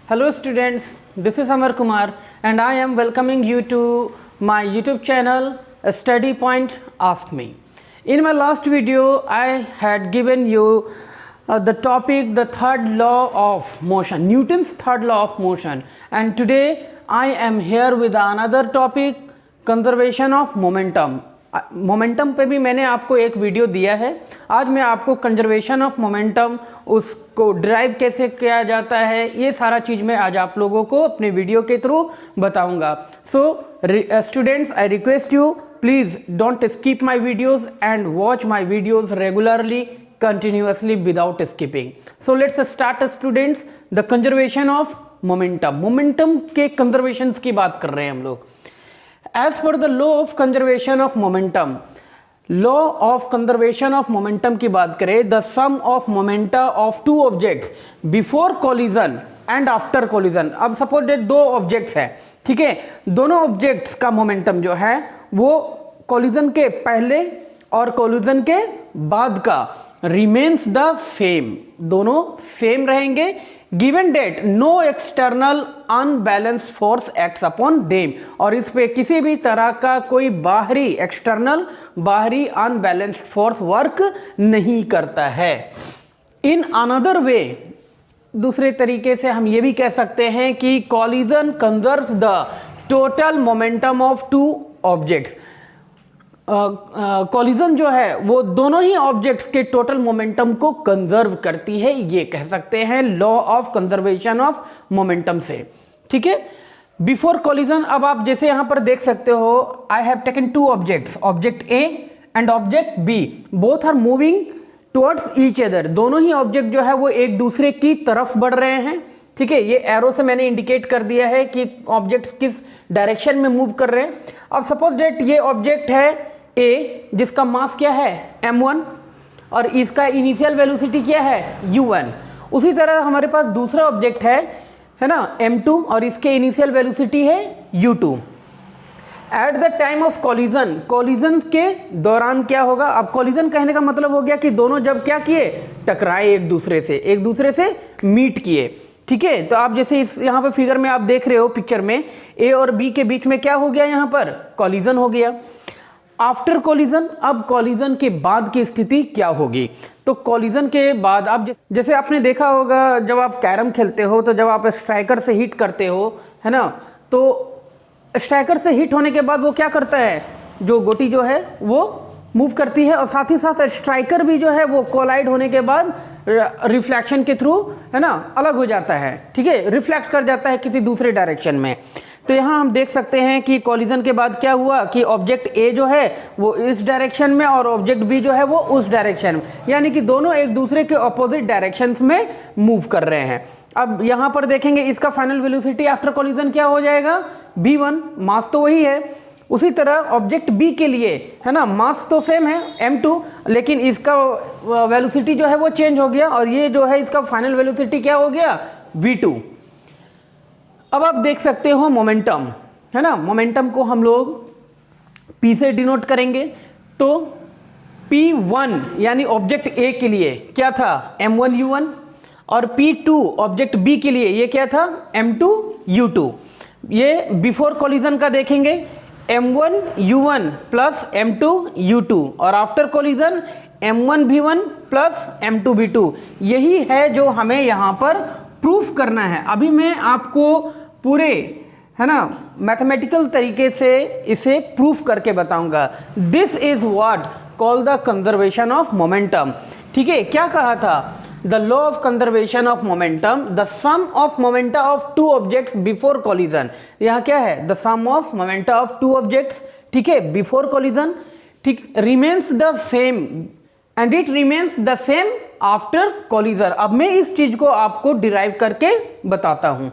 Hello students, this is Amar Kumar and I am welcoming you to my YouTube channel Study Point Ask Me. In my last video I had given you the topic the third law of motion, Newton's third law of motion, and today I am here with another topic, conservation of momentum. Momentum पे भी मैंने आपको एक video दिया है। आज मैं आपको कंजर्वेशन ऑफ मोमेंटम, उसको ड्राइव कैसे किया जाता है, ये सारा चीज़ मैं आज आप लोगों को अपने वीडियो के थ्रू बताऊंगा। So students, I request you please don't skip my videos and watch my videos regularly continuously without skipping. So let's start students the conservation of momentum. Momentum के कंजर्वेशन की बात कर रहे हैं हम लोग। As per the law of conservation of momentum, law of conservation of momentum की बात करें, the sum of momenta of two objects before collision and after collision। अब सपोज डेट दो ऑब्जेक्ट्स हैं, ठीक है, दोनों ऑब्जेक्ट्स का मोमेंटम जो है वो कोलिजन के पहले और कोलिजन के बाद का रिमेन्स द सेम, दोनों सेम रहेंगे। Given that no external unbalanced force acts upon them, और इस पे किसी भी तरह का कोई बाहरी बाहरी अनबैलेंस्ड फोर्स वर्क नहीं करता है। इन अनदर वे, दूसरे तरीके से हम ये भी कह सकते हैं कि collision conserves the total momentum of two objects. Collision जो है वो दोनों ही ऑब्जेक्ट्स के टोटल मोमेंटम को कंजर्व करती है, ये कह सकते हैं law of conservation of momentum से, ठीक है। बिफोर कॉलिजन, अब आप जैसे यहां पर देख सकते हो, I have taken two objects, object A and object B, both are moving towards each other. दोनों ही ऑब्जेक्ट जो है वो एक दूसरे की तरफ बढ़ रहे हैं, ठीक है। ये एरो से मैंने इंडिकेट कर दिया है कि ऑब्जेक्ट्स किस डायरेक्शन में मूव कर रहे हैं। अब सपोज डेट ये ऑब्जेक्ट है ए, जिसका मास क्या है m1 और इसका इनिशियल वेलोसिटी क्या है u1। उसी तरह हमारे पास दूसरा ऑब्जेक्ट है ना m2 और इसके इनिशियल वेलोसिटी है u2। At the time of collision, collision के दौरान क्या होगा, अब कॉलिजन कहने का मतलब हो गया कि दोनों जब क्या किए, टकराए एक दूसरे से मीट किए, ठीक है। तो आप जैसे इस यहाँ पे फिगर में आप देख रहे हो पिक्चर में, ए और बी के बीच में क्या हो गया, यहाँ पर कॉलिजन हो गया। आफ्टर कॉलिजन, अब कॉलिजन के बाद की स्थिति क्या होगी, तो कॉलिजन के बाद आप जैसे आपने देखा होगा जब आप कैरम खेलते हो तो जब आप स्ट्राइकर से हिट करते हो, है ना, तो स्ट्राइकर से हिट होने के बाद वो क्या करता है, जो गोटी जो है वो मूव करती है और साथ ही साथ स्ट्राइकर भी जो है वो कोलाइड होने के बाद रिफ्लेक्शन के थ्रू, है ना, अलग हो जाता है, ठीक है, रिफ्लेक्ट कर जाता है किसी दूसरे डायरेक्शन में। तो यहाँ हम देख सकते हैं कि कॉलिजन के बाद क्या हुआ कि ऑब्जेक्ट ए जो है वो इस डायरेक्शन में और ऑब्जेक्ट बी जो है वो उस डायरेक्शन में, यानी कि दोनों एक दूसरे के ऑपोजिट डायरेक्शंस में मूव कर रहे हैं। अब यहाँ पर देखेंगे इसका फाइनल वेलोसिटी आफ्टर कॉलिजन क्या हो जाएगा, v1, मास तो वही है। उसी तरह ऑब्जेक्ट बी के लिए, है ना, मास तो सेम है m2, लेकिन इसका वेलोसिटी जो है वो चेंज हो गया और ये जो है इसका फाइनल वेलोसिटी क्या हो गया, v2। अब आप देख सकते हो मोमेंटम, है ना, मोमेंटम को हम लोग P से डिनोट करेंगे, तो P1 यानी ऑब्जेक्ट A के लिए क्या था, m1 u1, और P2 ऑब्जेक्ट B के लिए ये क्या था, m2 u2। ये बिफोर कॉलिजन का देखेंगे, m1 u1 plus m2 u2, और after collision m1 v1 plus m2 v2। यही है जो हमें यहाँ पर प्रूफ करना है। अभी मैं आपको पूरे, है ना, मैथमेटिकल तरीके से इसे प्रूफ करके बताऊंगा। This is what call the conservation of momentum, ठीक है। क्या कहा था, the law of conservation of momentum, the sum of momenta of two objects before collision. यहाँ क्या है, the sum of momenta of two objects, ठीक है, बिफोर कॉलिजन, ठीक, remains the same and it remains the same after collision. अब मैं इस चीज को आपको डिराइव करके बताता हूं।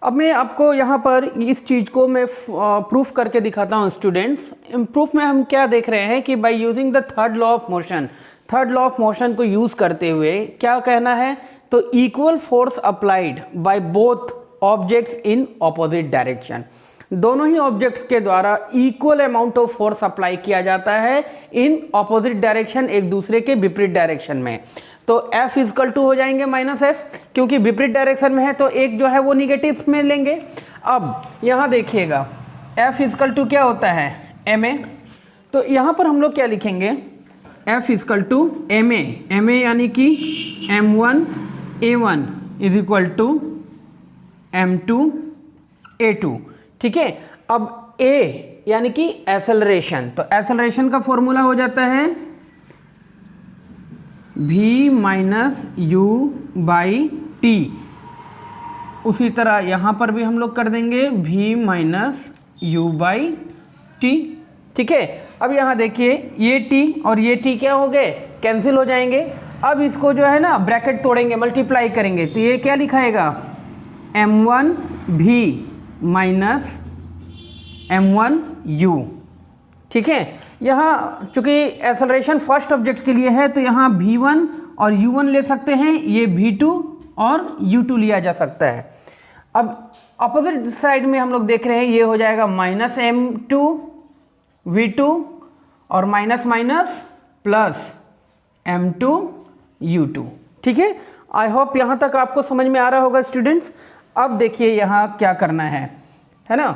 अब मैं आपको यहाँ पर इस चीज को मैं प्रूफ करके दिखाता हूं स्टूडेंट्स। प्रूफ में हम क्या देख रहे हैं कि by using the third law of motion, third law of motion को यूज करते हुए क्या कहना है, तो equal force applied by both objects in opposite direction. दोनों ही ऑब्जेक्ट्स के द्वारा equal amount of force apply किया जाता है इन ऑपोजिट डायरेक्शन, एक दूसरे के विपरीत डायरेक्शन में। तो F इजकल टू हो जाएंगे माइनस एफ, क्योंकि विपरीत डायरेक्शन में है तो एक जो है वो निगेटिव में लेंगे। अब यहाँ देखिएगा F इजकल टू क्या होता है, ma, तो यहाँ पर हम लोग क्या लिखेंगे, F इजकल टू ma यानी कि m1 a1 is equal to m2 a2, ठीक है। अब a यानी कि एक्सेलरेशन, तो एक्सेलरेशन का फॉर्मूला हो जाता है v minus you by T. उसी तरह यहाँ पर भी हम लोग कर देंगे v minus you by T, ठीक है। अब यहाँ देखिए ये t और ये t क्या हो गए, कैंसिल हो जाएंगे। अब इसको जो है ना ब्रैकेट तोड़ेंगे, मल्टीप्लाई करेंगे, तो ये क्या लिखाएगा m1 v minus m1 u, ठीक है। यहाँ चूंकि एक्सेलरेशन फर्स्ट ऑब्जेक्ट के लिए है तो यहाँ v1 और u1 ले सकते हैं, ये v2 और u2 लिया जा सकता है। अब अपोजिट साइड में हम लोग देख रहे हैं, ये हो जाएगा माइनस m2 v2 और minus minus plus m2 u2, ठीक है। आई होप यहाँ तक आपको समझ में आ रहा होगा स्टूडेंट्स। अब देखिए यहाँ क्या करना है ना,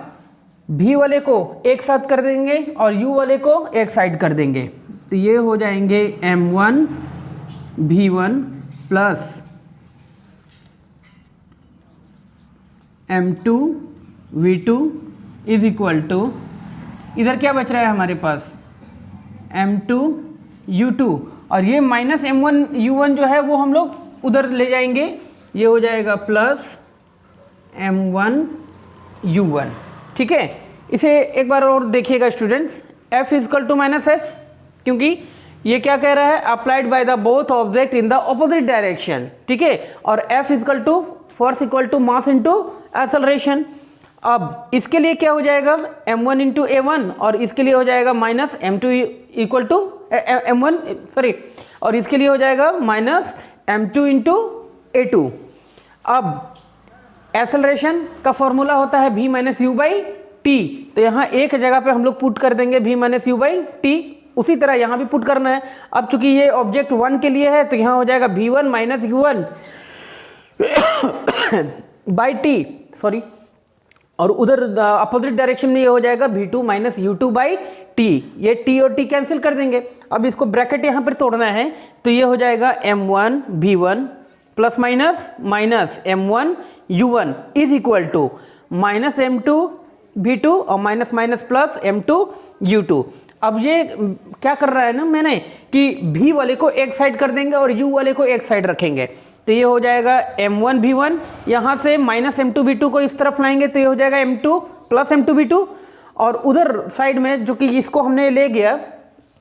v वाले को एक साथ कर देंगे और u वाले को एक साइड कर देंगे, तो ये हो जाएंगे m1 v1 plus m2 v2 is equal to, इधर क्या बच रहा है हमारे पास m2 u2, और ये माइनस m1 u1 जो है वो हम लोग उधर ले जाएंगे, ये हो जाएगा प्लस m1 u1, ठीक है। इसे एक बार और देखिएगा students, f is equal to minus F, क्योंकि ये क्या कह रहा है, applied by the both object in the opposite direction, ठीक है। और f is equal to force equal to mass into acceleration. अब इसके लिए क्या हो जाएगा m1 इंटू a1 और इसके लिए हो जाएगा minus m2 equal to m1 sorry, और इसके लिए हो जाएगा माइनस m2 इंटू a2। अब एक्सेलरेशन का फॉर्मूला होता है v minus you by T, तो यहाँ एक जगह पे हम लोग पुट कर देंगे v minus you by T, उसी तरह यहाँ भी पुट करना है। अब चूंकि ये ऑब्जेक्ट 1 के लिए है तो यहाँ हो जाएगा v1 minus u1 by T, sorry, और उधर अपोजिट डायरेक्शन में ये हो जाएगा v2 minus u2 by T, ये t और t कैंसिल कर देंगे। अब इसको ब्रैकेट यहाँ पर तोड़ना है, तो ये हो जाएगा m1 v1 plus minus minus m1 u1 is equal to minus m2 v2 और minus minus plus m2 u2। अब ये क्या कर रहा है ना मैंने कि v वाले को एक साइड कर देंगे और u वाले को एक साइड रखेंगे, तो ये हो जाएगा m1 v1, यहाँ से माइनस m2 v2 को इस तरफ लाएंगे तो ये हो जाएगा m2 प्लस m2 v2, और उधर साइड में जो कि इसको हमने ले गया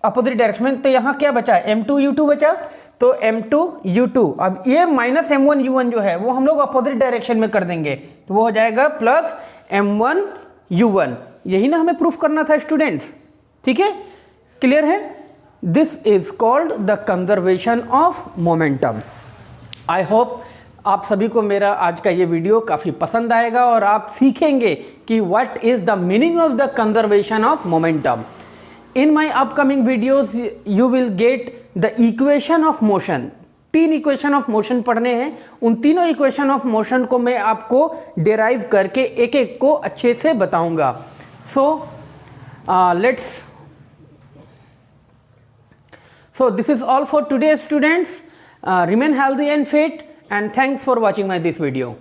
अपोजिट डायरेक्शन में, तो यहाँ क्या बचा m2 u2 बचा, तो m2 u2। अब ये माइनस m1 u1 जो है वो हम लोग अपोजिट डायरेक्शन में कर देंगे, तो वो हो जाएगा प्लस m1 u1। यही ना हमें प्रूफ करना था स्टूडेंट्स, ठीक है, क्लियर है। This is called the conservation of momentum. I hope आप सभी को मेरा आज का ये वीडियो काफ़ी पसंद आएगा और आप सीखेंगे कि what is the meaning of the conservation of momentum. In my upcoming videos you will get the equation of motion. 3 equation of motion पढ़ने हैं, उन तीनों इक्वेशन ऑफ मोशन को मैं आपको डिराइव करके एक एक को अच्छे से बताऊंगा। So this is all for today students. Remain healthy and fit, and thanks for watching this video.